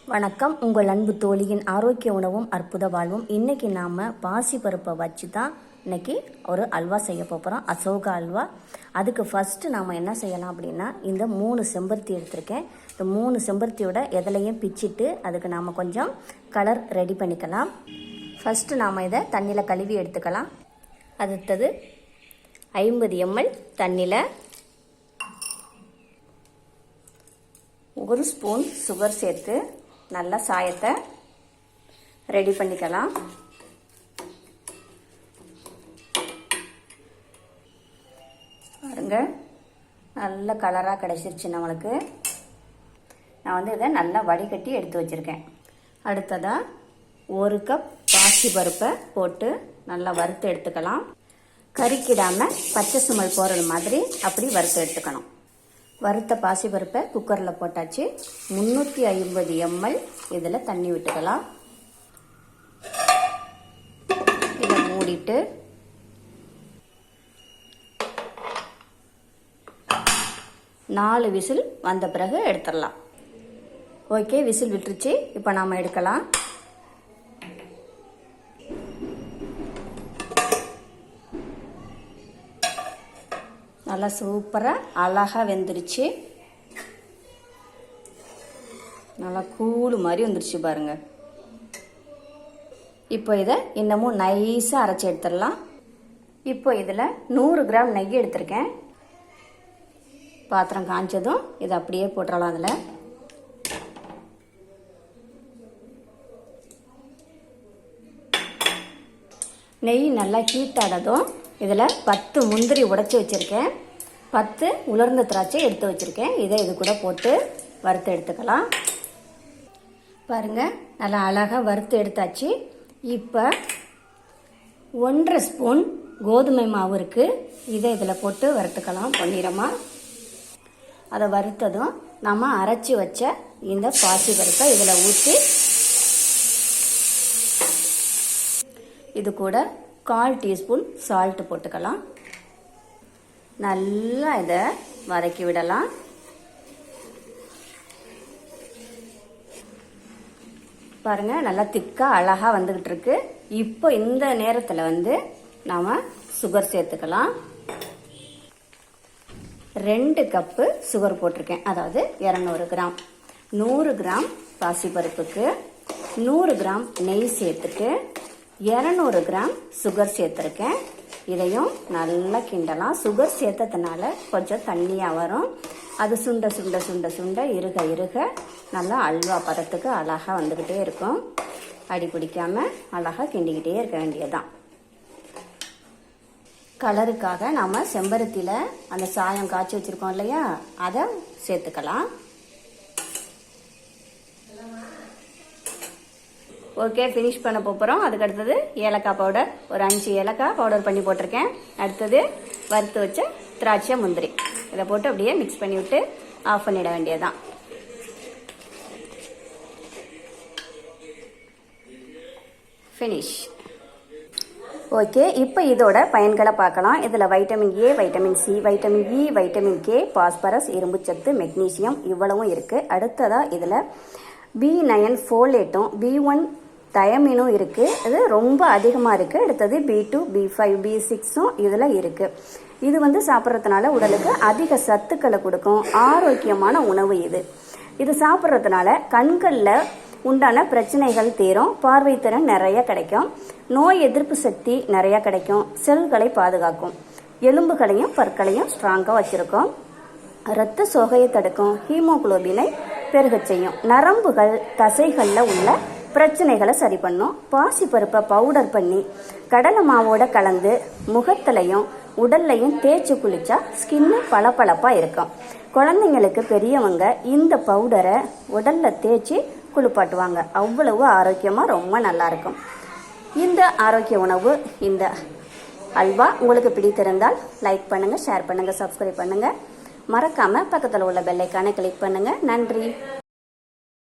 வணக்கம். உங்கள் அன்பு தோழியின் ஆரோக்கிய உணவும் அற்புத வாழ்வும். இன்றைக்கி நாம் பாசி பருப்பை வச்சு தான் இன்றைக்கி ஒரு அல்வா செய்ய போகிறோம், அசோகா அல்வா. அதுக்கு ஃபஸ்ட்டு நாம் என்ன செய்யலாம் அப்படின்னா, இந்த 3 செம்பருத்தி எடுத்திருக்கேன். இந்த 3 செம்பருத்தியோட எதுலையும் பிச்சிட்டு அதுக்கு நாம் கொஞ்சம் கலர் ரெடி பண்ணிக்கலாம். ஃபஸ்ட்டு நாம் இதை தண்ணியில் கழுவி எடுத்துக்கலாம். அடுத்தது 50 ml தண்ணியில் 1 ஸ்பூன் சுகர் சேர்த்து நல்லா சாயத்தை ரெடி பண்ணிக்கலாம். பாருங்க, நல்ல கலராக கிடைச்சிருச்சு நம்மளுக்கு. நான் வந்து இதை நல்லா வடிகட்டி எடுத்து வச்சுருக்கேன். அடுத்ததாக 1 கப் பாசி பருப்பை போட்டு நல்லா வறுத்து எடுத்துக்கலாம். கறிக்கிடாமல் பச்சை சுமல் போடுற மாதிரி அப்படி வறுத்து எடுத்துக்கணும். வறுத்த பாசிப்பருப்பை குக்கரில் போட்டாச்சு. 350 ml இதில் தண்ணி விட்டுக்கலாம். இதை மூடிட்டு நாலு விசில் வந்த பிறகு எடுத்துடலாம். ஓகே, விசில் விட்டுருச்சு. இப்போ நாம் எடுக்கலாம். நல்லா சூப்பராக அழகாக வெந்துருச்சு. நல்லா கூழு மாதிரி வந்துருச்சு பாருங்க. இப்போ இதை இன்னமும் நைஸாக அரைச்சி எடுத்துடலாம். இப்போ இதில் 100 கிராம் நெய் எடுத்திருக்கேன். பாத்திரம் காய்ச்சதும் இதை அப்படியே போட்டுடலாம். அதில் நெய் நல்லா ஹீட் ஆனதும் இதில் 10 முந்திரி உடைச்சி வச்சுருக்கேன், 10 உலர்ந்த திராட்சை எடுத்து வச்சுருக்கேன். இதை இது கூட போட்டு வறுத்து எடுத்துக்கலாம். பாருங்கள், நல்லா அழகாக வறுத்து எடுத்தாச்சு. இப்போ 1.5 ஸ்பூன் கோதுமை மாவு இருக்குது. இதை இதில் போட்டு வறுத்துக்கலாம் பொன்னிறமாக. அதை வறுத்ததும் நம்ம அரைச்சி வச்ச இந்த பாசி பருப்பை இதில் ஊற்றி இது கூட 1/4 டீஸ்பூன் சால்ட்டு போட்டுக்கலாம். நல்லா இதை வதக்கி விடலாம். பாருங்கள், நல்லா திக்காக அழகாக வந்துக்கிட்டு இருக்கு. இப்போ இந்த நேரத்தில் வந்து நாம் சுகர் சேர்த்துக்கலாம். 2 கப்பு சுகர் போட்டிருக்கேன், அதாவது 200 கிராம். 100 கிராம் பாசிப்பருப்புக்கு 100 கிராம் நெய் சேர்த்துட்டு 200 கிராம் சுகர் சேர்த்துருக்கேன். இதையும் நல்லா கிண்டலாம். சுகர் சேர்த்ததுனால கொஞ்சம் தண்ணியாக வரும். அது சுண்ட சுண்ட சுண்ட சுண்ட இருக இருக நல்லா அல்வா பதத்துக்கு அழகாக வந்துக்கிட்டே இருக்கும். அடி பிடிக்காமல் அழகாக கிண்டிக்கிட்டே இருக்க வேண்டியதுதான். கலருக்காக நாம் செம்பருத்தியில் அந்த சாயம் காய்ச்சி வச்சுருக்கோம் இல்லையா, அதை சேர்த்துக்கலாம். ஓகே, ஃபினிஷ் பண்ண போகிறோம். அதுக்கு அடுத்தது ஏலக்காய் பவுடர், ஒரு 5 ஏலக்காய் பவுடர் பண்ணி போட்டிருக்கேன். அடுத்தது வறுத்து வச்ச திராட்சை முந்திரி இதை போட்டு அப்படியே மிக்ஸ் பண்ணி விட்டு ஆஃப் பண்ணிட வேண்டியதுதான். ஃபினிஷ். ஓகே, இப்போ இதோட பயன்களை பார்க்கலாம். இதில் vitamin A, vitamin C, vitamin E, vitamin K, phosphorus, இரும்புச்சத்து, மெக்னீசியம் இவ்வளவும் இருக்குது. அடுத்ததாக இதில் B9 ஃபோலேட்டும் B1 தயமினும் இருக்குது. இது ரொம்ப அதிகமாக இருக்குது. அடுத்தது B2, B5, B6ம் இதில் இருக்குது. இது வந்து சாப்பிட்றதுனால உடலுக்கு அதிக சத்துக்களை கொடுக்கும். ஆரோக்கியமான உணவு இது. இது சாப்பிட்றதுனால கண்களில் உண்டான பிரச்சனைகள் தீரும். பார்வைத்திறன் நிறைய கிடைக்கும். நோய் எதிர்ப்பு சக்தி நிறைய கிடைக்கும். செல்களை பாதுகாக்கும். எலும்புகளையும் பற்களையும் ஸ்ட்ராங்காக வச்சுருக்கோம். இரத்த சோகையை தடுக்கும். ஹீமோகுளோபினை பெருகச் செய்யும். நரம்புகள் தசைகளில் உள்ள பிரச்சனைகளை சரி பண்ணும். பாசிப்பருப்பை பவுடர் பண்ணி கடலை மாவோட கலந்து முகத்திலையும் உடல்லையும் தேய்ச்சி குளிச்சா ஸ்கின்னு பளபளப்பாக இருக்கும். குழந்தைங்களுக்கு பெரியவங்க இந்த பவுடரை உடலில் தேய்ச்சி குளிப்பாட்டுவாங்க. அவ்வளவு ஆரோக்கியமாக ரொம்ப நல்லாயிருக்கும். இந்த ஆரோக்கிய உணவு, இந்த அல்வா உங்களுக்கு பிடித்திருந்தால் லைக் பண்ணுங்கள், ஷேர் பண்ணுங்கள், சப்ஸ்கிரைப் பண்ணுங்கள். மறக்காமல் பக்கத்தில் உள்ள பெல் ஐக்கானை கிளிக் பண்ணுங்கள். நன்றி.